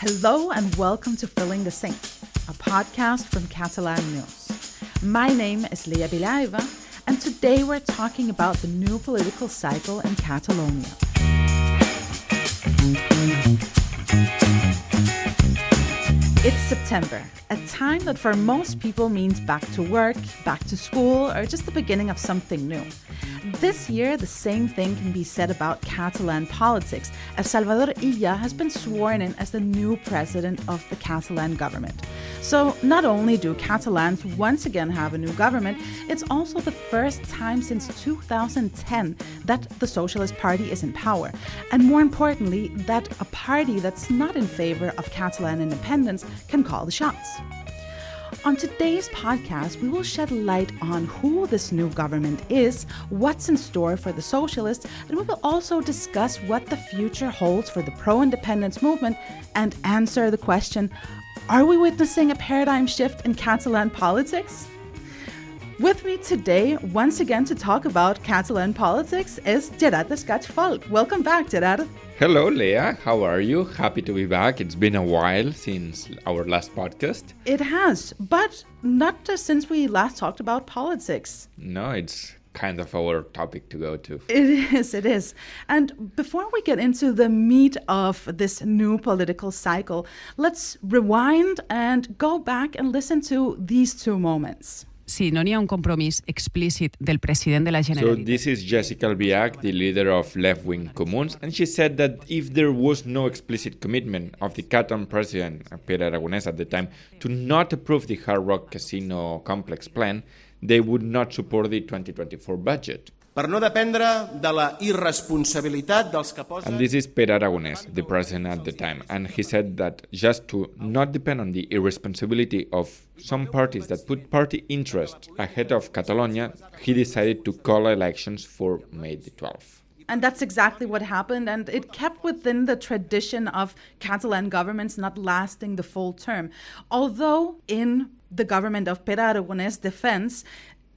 Hello and welcome to Filling the Sink, a podcast from Catalan News. My name is Leah Bilaeva, and today we're talking about the new political cycle in Catalonia. It's September, a time that for most people means back to work, back to school, or just the beginning of something new. This year, the same thing can be said about Catalan politics, as Salvador Illa has been sworn in as the new president of the Catalan government. So not only do Catalans once again have a new government, it's also the first time since 2010 that the Socialist Party is in power. And more importantly, that a party that's not in favor of Catalan independence can call the shots. On today's podcast, we will shed light on who this new government is, what's in store for the socialists, and we will also discuss what the future holds for the pro-independence movement and answer the question, are we witnessing a paradigm shift in Catalan politics? With me today, once again to talk about Catalan politics, is Diada. Welcome back, Diada. Hello, Leah. How are you? Happy to be back. It's been a while since our last podcast. It has, but not just since we last talked about politics. No, it's kind of our topic to go to. It is. And before we get into the meat of this new political cycle, let's rewind and go back and listen to these two moments. Si no n'hi ha un compromís explícit del president de la Generalitat. So this is Jessica Albiach, the leader of left-wing Comuns, and she said that if there was no explicit commitment of the Catalan President, Pere Aragonès at the time, to not approve the Hard Rock Casino complex plan, they would not support the 2024 budget. Per no dependre de la irresponsabilitat dels que posen... And this is Pere Aragonès, the president at the time, and he said that just to not depend on the irresponsibility of some parties that put party interest ahead of Catalonia, he decided to call elections for May the 12th. And that's exactly what happened, and it kept within the tradition of Catalan governments not lasting the full term. Although in the government of Pere Aragonès' defense,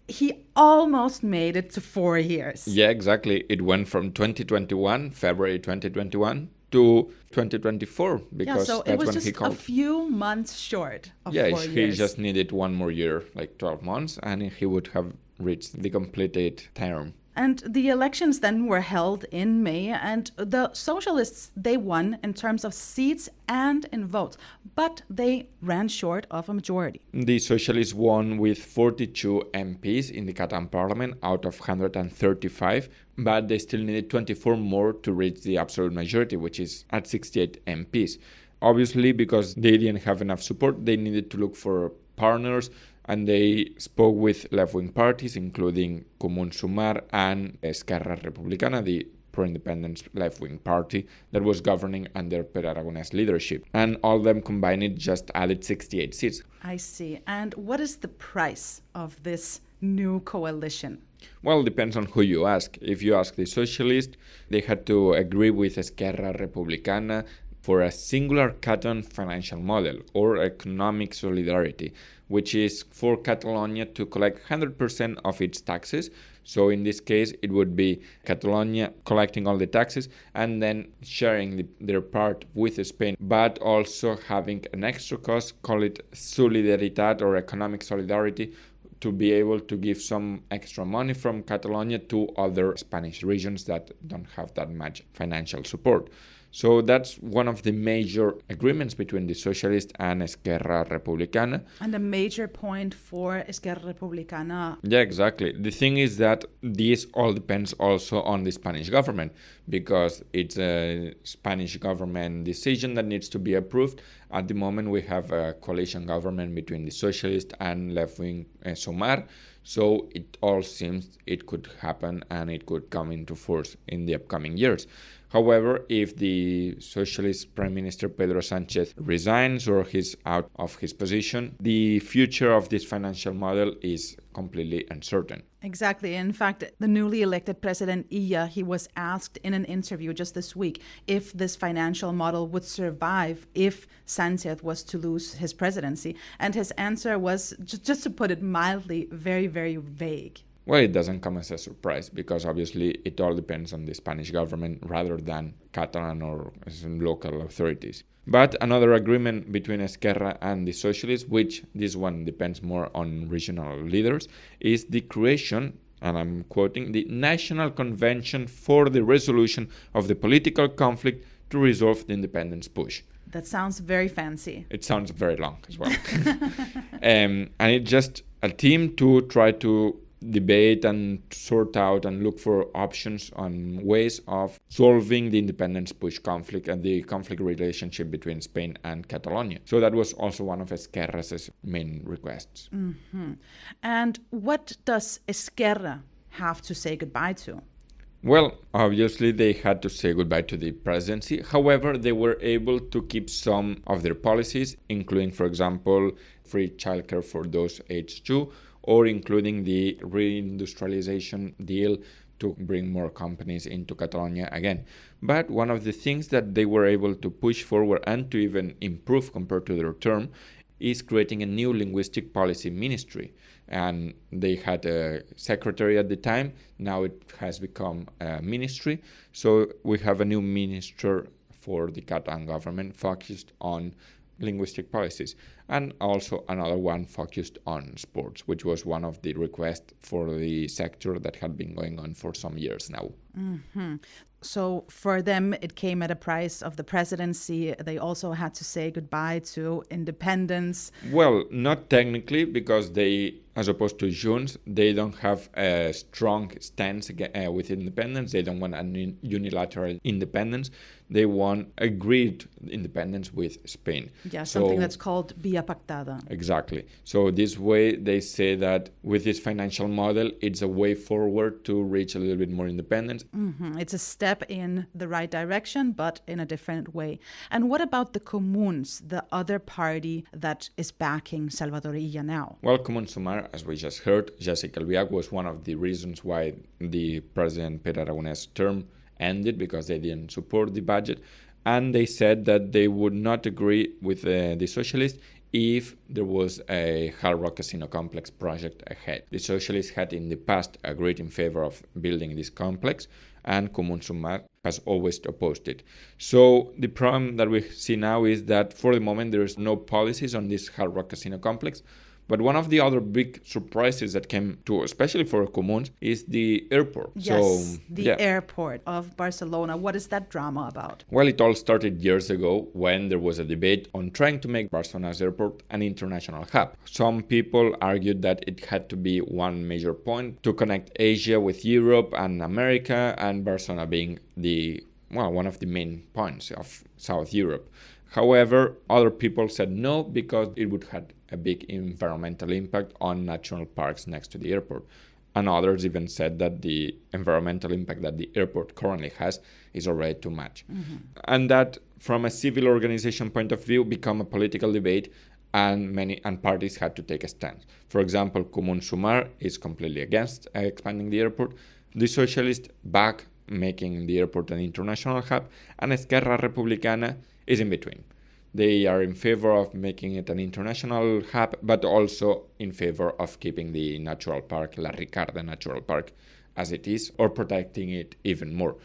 he almost made it to 4 years. Yeah, exactly. It went from February 2021, to 2024, because so that's it was when just he called. a few months short of 4 years. Yeah, he just needed one more year, like 12 months, and he would have reached the completed term. And the elections then were held in May, and the socialists, they won in terms of seats and in votes, but they ran short of a majority. The socialists won with 42 MPs in the Catalan parliament out of 135, but they still needed 24 more to reach the absolute majority, which is at 68 MPs. Obviously, because they didn't have enough support, they needed to look for partners, and they spoke with left-wing parties, including Comuns Sumar and Esquerra Republicana, the pro-independence left-wing party that was governing under Pere Aragonès' leadership. And all of them combined just added 68 seats. I see. And what is the price of this new coalition? Well, it depends on who you ask. If you ask the socialists, they had to agree with Esquerra Republicana for a singular Catalan financial model or economic solidarity, which is for Catalonia to collect 100% of its taxes. So in this case, it would be Catalonia collecting all the taxes and then sharing their part with Spain, but also having an extra cost, call it solidaridad or economic solidarity, to be able to give some extra money from Catalonia to other Spanish regions that don't have that much financial support. So that's one of the major agreements between the Socialists and Esquerra Republicana. And a major point for Esquerra Republicana. Yeah, exactly. The thing is that this all depends also on the Spanish government, because it's a Spanish government decision that needs to be approved. At the moment, we have a coalition government between the Socialists and left-wing Sumar. So it all seems it could happen and it could come into force in the upcoming years. However, if the Socialist Prime Minister Pedro Sánchez resigns or he's out of his position, the future of this financial model is completely uncertain. Exactly. In fact, the newly elected President Illa, he was asked in an interview just this week if this financial model would survive if Sánchez was to lose his presidency. And his answer was, just to put it mildly, very, very vague. Well, it doesn't come as a surprise because obviously it all depends on the Spanish government rather than Catalan or some local authorities. But another agreement between Esquerra and the Socialists, which this one depends more on regional leaders, is the creation, and I'm quoting, the National Convention for the Resolution of the Political Conflict to Resolve the Independence Push. That sounds very fancy. It sounds very long as well. And it's just a team to try to debate and sort out and look for options on ways of solving the independence push conflict and the conflict relationship between Spain and Catalonia. So that was also one of Esquerra's main requests. Mm-hmm. And what does Esquerra have to say goodbye to? Well, obviously they had to say goodbye to the presidency. However, they were able to keep some of their policies, including, for example, free childcare for those aged 2, or including the reindustrialization deal to bring more companies into Catalonia again. But one of the things that they were able to push forward and to even improve compared to their term is creating a new linguistic policy ministry. And they had a secretary at the time. Now it has become a ministry. So we have a new minister for the Catalan government focused on linguistic policies, and also another one focused on sports, which was one of the requests for the sector that had been going on for some years now. Mm-hmm. So for them, it came at a price of the presidency. They also had to say goodbye to independence. Well, not technically, because they, as opposed to Junts, they don't have a strong stance with independence. They don't want a unilateral independence. They want agreed independence with Spain. Yeah, something that's called via pactada. Exactly. So this way, they say that with this financial model, it's a way forward to reach a little bit more independence. Mm-hmm. It's a step in the right direction, but in a different way. And what about the Comuns, the other party that is backing Salvador Illa now? Well, Comuns Sumar, as we just heard, Jessica Albiach was one of the reasons why the President Pere Aragonès term ended, because they didn't support the budget. And they said that they would not agree with the Socialists if there was a Hard Rock Casino Complex project ahead. The Socialists had in the past agreed in favor of building this complex, and Comuns Sumar has always opposed it. So the problem that we see now is that for the moment there is no policies on this Hard Rock Casino Complex. But one of the other big surprises that came to, especially for Comuns, is the airport. Yes, airport of Barcelona. What is that drama about? Well, it all started years ago when there was a debate on trying to make Barcelona's airport an international hub. Some people argued that it had to be one major point to connect Asia with Europe and America, and Barcelona being one of the main points of South Europe. However, other people said no because it would have a big environmental impact on national parks next to the airport. And others even said that the environmental impact that the airport currently has is already too much. Mm-hmm. And that, from a civil organization point of view, became a political debate, and parties had to take a stand. For example, Comuns Sumar is completely against expanding the airport. The Socialists back making the airport an international hub, and Esquerra Republicana is in between. They are in favor of making it an international hub, but also in favor of keeping the natural park, La Ricarda Natural Park, as it is, or protecting it even more.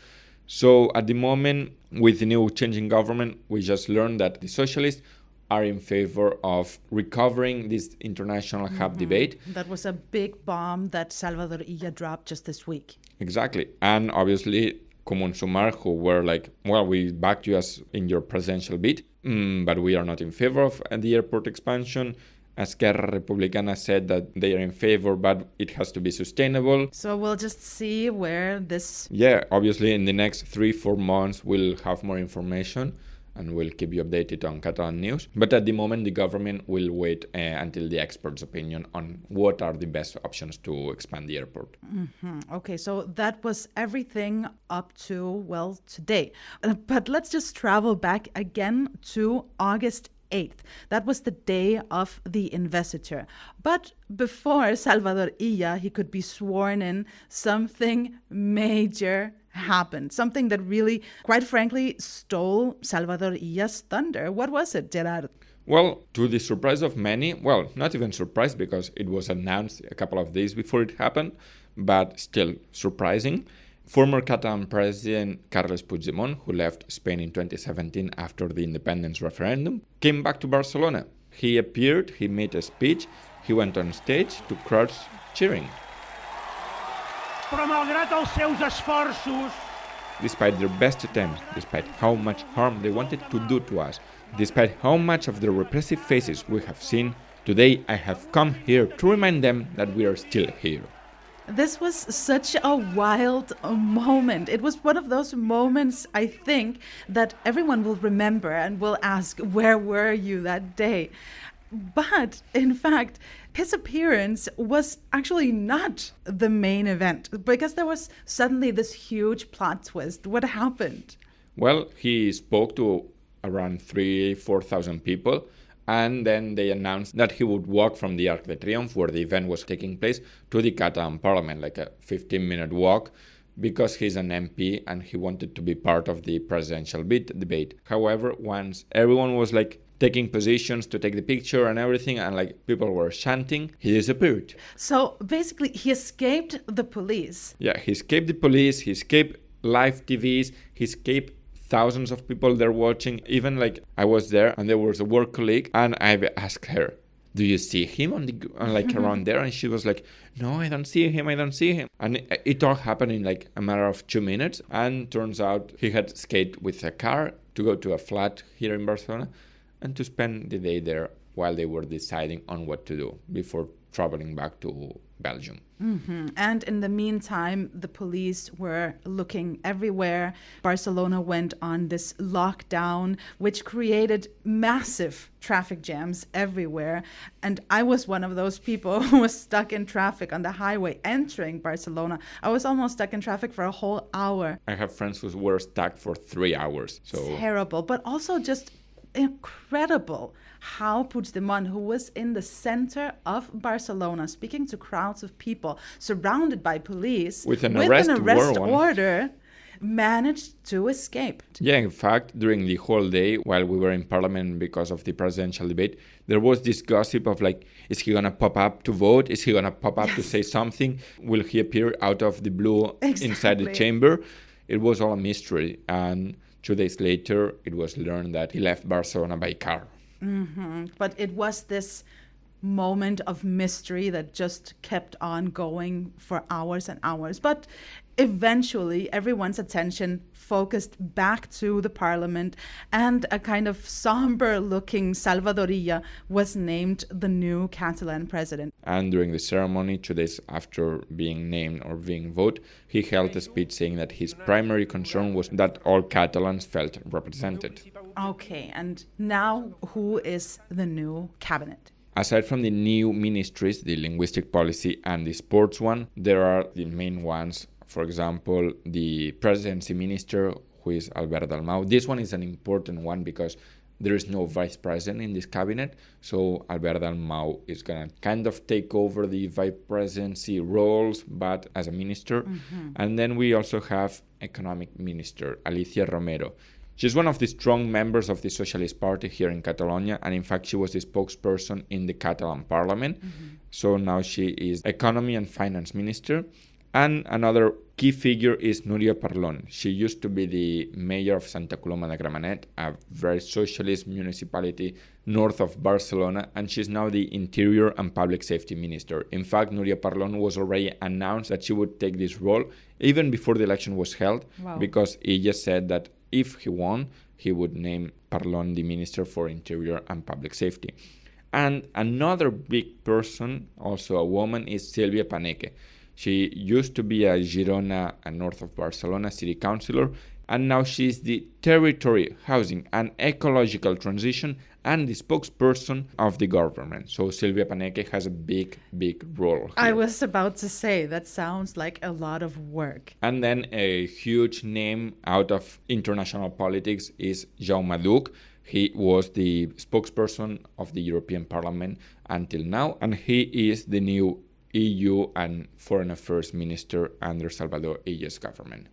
So at the moment, with the new changing government, we just learned that the Socialists are in favor of recovering this international hub debate. That was a big bomb that Salvador Illa dropped just this week. Exactly. And obviously, Comuns Sumar, who were like, well, we backed you as in your presidential bid, but we are not in favor of the airport expansion. Esquerra Republicana said that they are in favor, but it has to be sustainable. So we'll just see where this... Yeah, obviously in the next 3-4 months we'll have more information and we'll keep you updated on Catalan news. But at the moment, the government will wait until the experts' opinion on what are the best options to expand the airport. Mm-hmm. Okay, so that was everything up to, today. But let's just travel back again to August 8th. That was the day of the investiture. But before Salvador Illa, he could be sworn in, something major happened. Something that really, quite frankly, stole Salvador Illa's thunder. What was it, Gerard? Well, to the surprise of many, not even surprise because it was announced a couple of days before it happened, but still surprising. Former Catalan President Carles Puigdemont, who left Spain in 2017 after the independence referendum, came back to Barcelona. He appeared, he made a speech, he went on stage to crowds cheering. Però malgrat els seus esforços, despite their best attempts, despite how much harm they wanted to do to us, despite how much of the repressive faces we have seen, today I have come here to remind them that we are still here. This was such a wild moment. It was one of those moments, I think, that everyone will remember and will ask, where were you that day? But, in fact, his appearance was actually not the main event because there was suddenly this huge plot twist. What happened? Well, he spoke to around 4,000 people, and then they announced that he would walk from the Arc de Triomphe, where the event was taking place, to the Catalan Parliament, like a 15-minute walk, because he's an MP and he wanted to be part of the presidential debate. However, once everyone was taking positions to take the picture and everything, and people were chanting, he disappeared. So basically, he escaped the police. Yeah, he escaped the police, he escaped live TVs, he escaped thousands of people there watching. Even I was there and there was a work colleague and I asked her, do you see him around there? And she was like, no, I don't see him. And it all happened in a matter of 2 minutes. And turns out he had escaped with a car to go to a flat here in Barcelona and to spend the day there while they were deciding on what to do before traveling back to Belgium. Mm-hmm. And in the meantime, the police were looking everywhere. Barcelona went on this lockdown, which created massive traffic jams everywhere. And I was one of those people who was stuck in traffic on the highway entering Barcelona. I was almost stuck in traffic for a whole hour. I have friends who were stuck for 3 hours. So terrible, but also just incredible how Puigdemont, who was in the center of Barcelona, speaking to crowds of people, surrounded by police, with an arrest order, managed to escape. Yeah, in fact, during the whole day, while we were in Parliament because of the presidential debate, there was this gossip of is he going to pop up to vote? Is he going to pop up to say something? Will he appear out of the blue inside the chamber? It was all a mystery. And 2 days later, it was learned that he left Barcelona by car. Mm-hmm. But it was this moment of mystery that just kept on going for hours and hours. But eventually, everyone's attention focused back to the parliament, and a kind of somber-looking Salvador Illa was named the new Catalan president. And during the ceremony, 2 days after being named or being voted, he held a speech saying that his primary concern was that all Catalans felt represented. Okay, and now who is the new cabinet? Aside from the new ministries, the linguistic policy and the sports one, there are the main ones. For example, the presidency minister, who is Albert Dalmau. This one is an important one because there is no vice president in this cabinet. So Albert Dalmau is going to kind of take over the vice presidency roles, but as a minister. Mm-hmm. And then we also have economic minister, Alicia Romero. She's one of the strong members of the Socialist Party here in Catalonia, and in fact she was the spokesperson in the Catalan Parliament. Mm-hmm. So now she is Economy and Finance Minister. And another key figure is Núria Parlon. She used to be the mayor of Santa Coloma de Gramenet, a very socialist municipality north of Barcelona, and she's now the Interior and Public Safety Minister. In fact, Núria Parlon was already announced that she would take this role even before the election was held. Wow. Because Illa said that if he won, he would name Parlon the Minister for Interior and Public Safety. And another big person, also a woman, is Silvia Paneque. She used to be a Girona, north of Barcelona, city councillor, and now she's the Territory, Housing and Ecological Transition and the spokesperson of the government. So Silvia Paneque has a big role here. I was about to say, that sounds like a lot of work. And then a huge name out of international politics is Jaume Duch. He was the spokesperson of the European Parliament until now, and he is the new EU and Foreign Affairs Minister under Salvador Illa's government.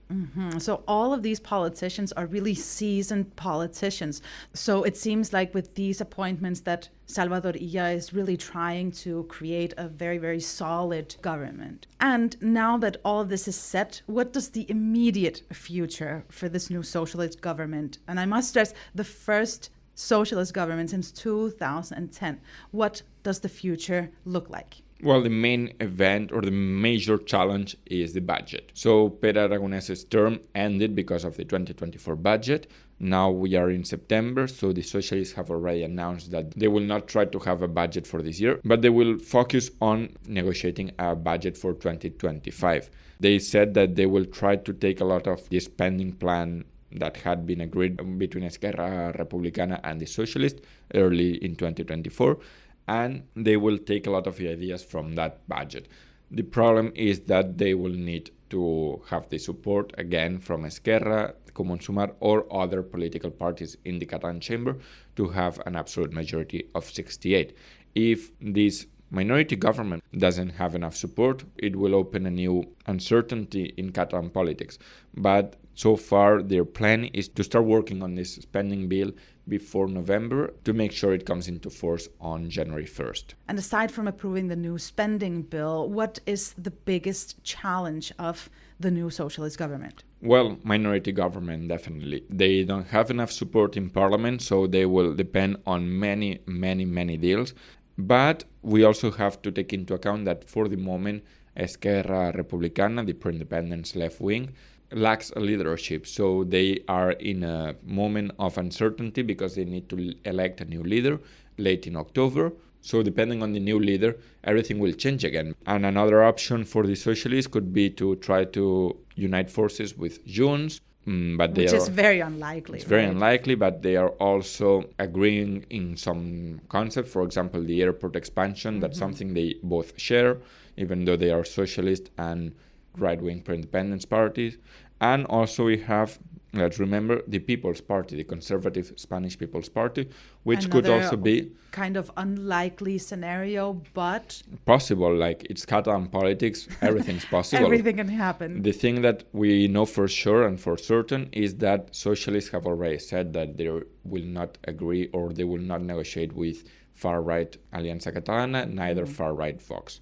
So all of these politicians are really seasoned politicians. So it seems like with these appointments that Salvador Illa is really trying to create a very, very solid government. And now that all of this is set, what does the immediate future for this new socialist government, and I must stress, the first socialist government since 2010, what does the future look like? Well, the main event or the major challenge is the budget. So Pere Aragonès' term ended because of the 2024 budget. Now we are in September, so the socialists have already announced that they will not try to have a budget for this year, but they will focus on negotiating a budget for 2025. They said that they will try to take a lot of the spending plan that had been agreed between Esquerra Republicana and the socialists early in 2024, and they will take a lot of the ideas from that budget. The problem is that they will need to have the support again from Esquerra, Comuns Sumar, or other political parties in the Catalan chamber to have an absolute majority of 68. If this minority government doesn't have enough support, it will open a new uncertainty in Catalan politics. But so far, their plan is to start working on this spending bill before November to make sure it comes into force on January 1st. And aside from approving the new spending bill, what is the biggest challenge of the new socialist government? Well, minority government, definitely. They don't have enough support in parliament, so they will depend on many deals. But we also have to take into account that for the moment, Esquerra Republicana, the pro-independence left wing, lacks a leadership. So they are in a moment of uncertainty because they need to elect a new leader late in October. So depending on the new leader, everything will change again. And another option for the socialists could be to try to unite forces with Junts. Which is very unlikely. It's very unlikely, but they are also agreeing in some concepts. For example, the airport expansion, that's something they both share, even though they are socialist and right-wing pro-independence parties. And also we have, let's remember, the People's Party, the conservative Spanish People's Party, which could also be kind of unlikely scenario, but possible. Like, it's Catalan politics, everything's possible. Everything can happen. The thing that we know for sure and for certain is that socialists have already said that they will not agree or they will not negotiate with far-right Aliança Catalana, neither far-right Vox.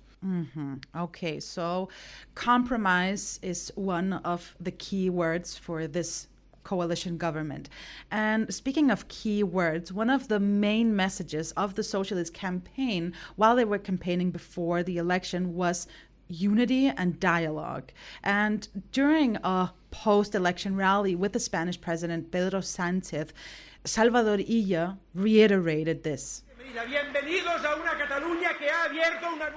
Okay, so compromise is one of the key words for this coalition government. And speaking of key words, one of the main messages of the socialist campaign while they were campaigning before the election was unity and dialogue. And during a post-election rally with the Spanish president Pedro Sánchez, Salvador Illa reiterated this.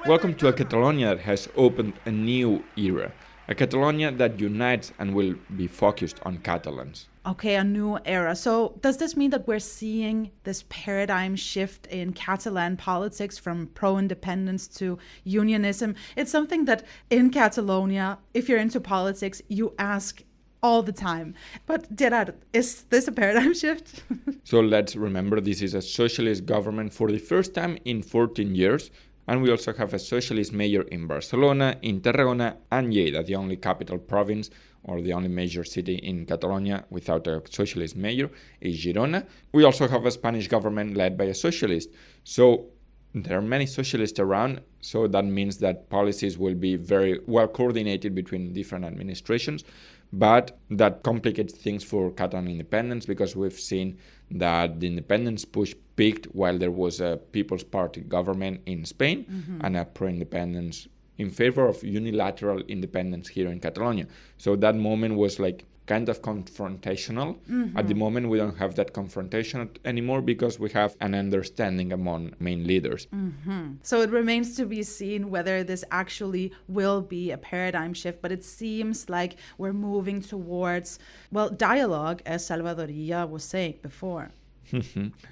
Welcome to a Catalonia that has opened a new era, a Catalonia that unites and will be focused on Catalans. Okay, a new era. So does this mean that we're seeing this paradigm shift in Catalan politics from pro-independence to unionism? It's something that in Catalonia, if you're into politics, you ask all the time. But Diada, is this a paradigm shift? So let's remember, this is a socialist government for the first time in 14 years. And we also have a socialist mayor in Barcelona, in Tarragona, and Lleida, the only capital province or the only major city in Catalonia without a socialist mayor is Girona. We also have a Spanish government led by a socialist. So there are many socialists around, so that means that policies will be very well coordinated between different administrations. But that complicates things for Catalan independence because we've seen that the independence push peaked while there was a People's Party government in Spain and a pro-independence in favor of unilateral independence here in Catalonia. So that moment was like kind of confrontational. At the moment, we don't have that confrontation anymore because we have an understanding among main leaders. So it remains to be seen whether this actually will be a paradigm shift, but it seems like we're moving towards, well, dialogue, as Salvador Illa was saying before.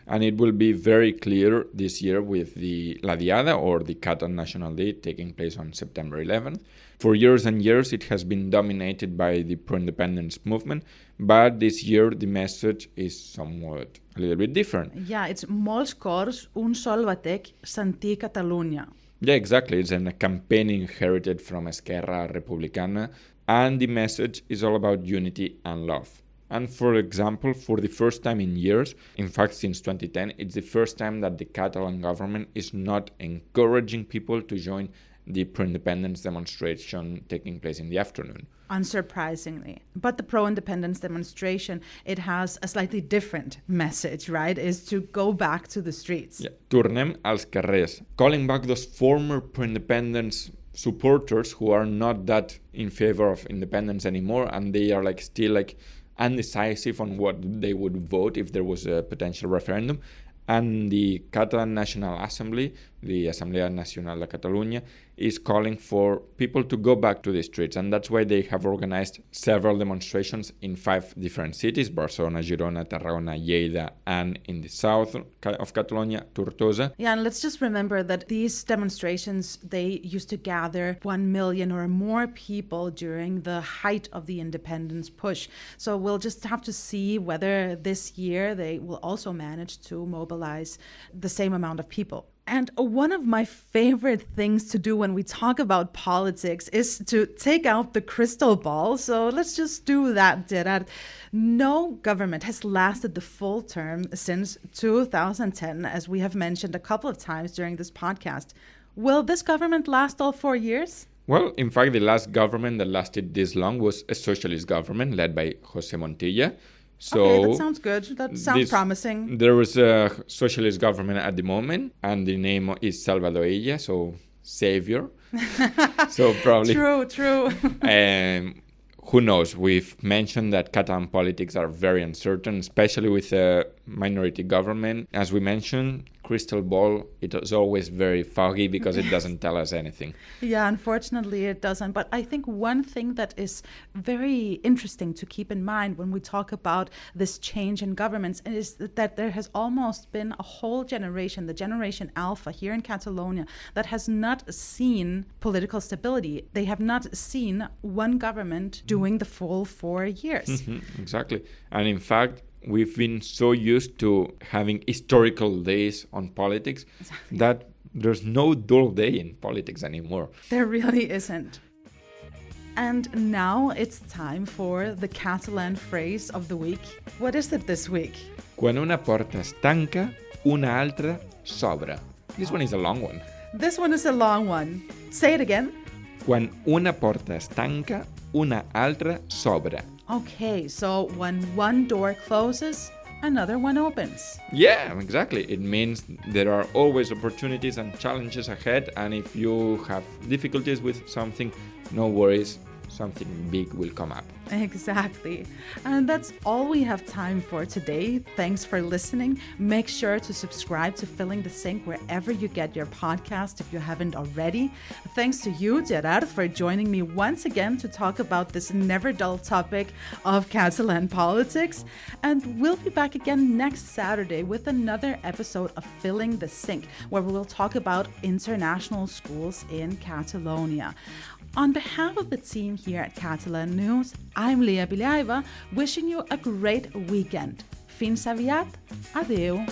And it will be very clear this year with the La Diada, or the Catalan National Day, taking place on September 11th. For years and years, it has been dominated by the pro-independence movement, but this year the message is somewhat a little bit different. Yeah, it's molts cors, un sol batec, sentir Catalunya. Yeah, exactly. It's a campaign inherited from Esquerra Republicana, and the message is all about unity and love. And for example, for the first time in years, in fact since 2010, it's the first time that the Catalan government is not encouraging people to join the pro-independence demonstration taking place in the afternoon. Unsurprisingly. But the pro-independence demonstration, it has a slightly different message, right? Is to go back to the streets. Yeah. Tornem als carrers, calling back those former pro-independence supporters who are not that in favor of independence anymore, and they are still undecisive on what they would vote if there was a potential referendum. And the Catalan National Assembly, the Assemblea Nacional de Catalunya, is calling for people to go back to the streets. And that's why they have organized several demonstrations in 5 different cities: Barcelona, Girona, Tarragona, Lleida, and in the south of Catalonia, Tortosa. Yeah, and let's just remember that these demonstrations, they used to gather 1 million or more people during the height of the independence push. So we'll just have to see whether this year they will also manage to mobilize the same amount of people. And one of my favorite things to do when we talk about politics is to take out the crystal ball. So let's just do that, Diada. No government has lasted the full term since 2010, as we have mentioned a couple of times during this podcast. Will this government last all 4 years? Well, in fact, the last government that lasted this long was a socialist government led by José Montilla. So okay, that sounds good. That sounds promising. There was a socialist government at the moment, and the name is Salvador Illa, so savior. So probably True. Who knows? We've mentioned that Catalan politics are very uncertain, especially with a minority government. As we mentioned, crystal ball, it is always very foggy because it doesn't tell us anything. Yeah, unfortunately it doesn't. But I think one thing that is very interesting to keep in mind when we talk about this change in governments is that there has almost been a whole generation, the Generation Alpha here in Catalonia, that has not seen political stability. They have not seen one government doing the full 4 years. Exactly. And in fact, we've been so used to having historical days on politics that there's no dull day in politics anymore. There really isn't. And now it's time for the Catalan phrase of the week. What is it this week? Quan una porta es tanca, una altra s'obre. This one is a long one. This one is a long one. Say it again. Quan una porta es tanca, una altra s'obre. Okay, so when one door closes, another one opens. Yeah, exactly. It means there are always opportunities and challenges ahead, and if you have difficulties with something, no worries, something big will come up. Exactly. And that's all we have time for today. Thanks for listening. Make sure to subscribe to Filling the Sink wherever you get your podcast if you haven't already. Thanks to you, Diada, for joining me once again to talk about this never dull topic of Catalan politics. And we'll be back again next Saturday with another episode of Filling the Sink, where we will talk about international schools in Catalonia. On behalf of the team here at Catalan News, I'm Leah Bilyaiva, wishing you a great weekend. Fins aviat. Adeu.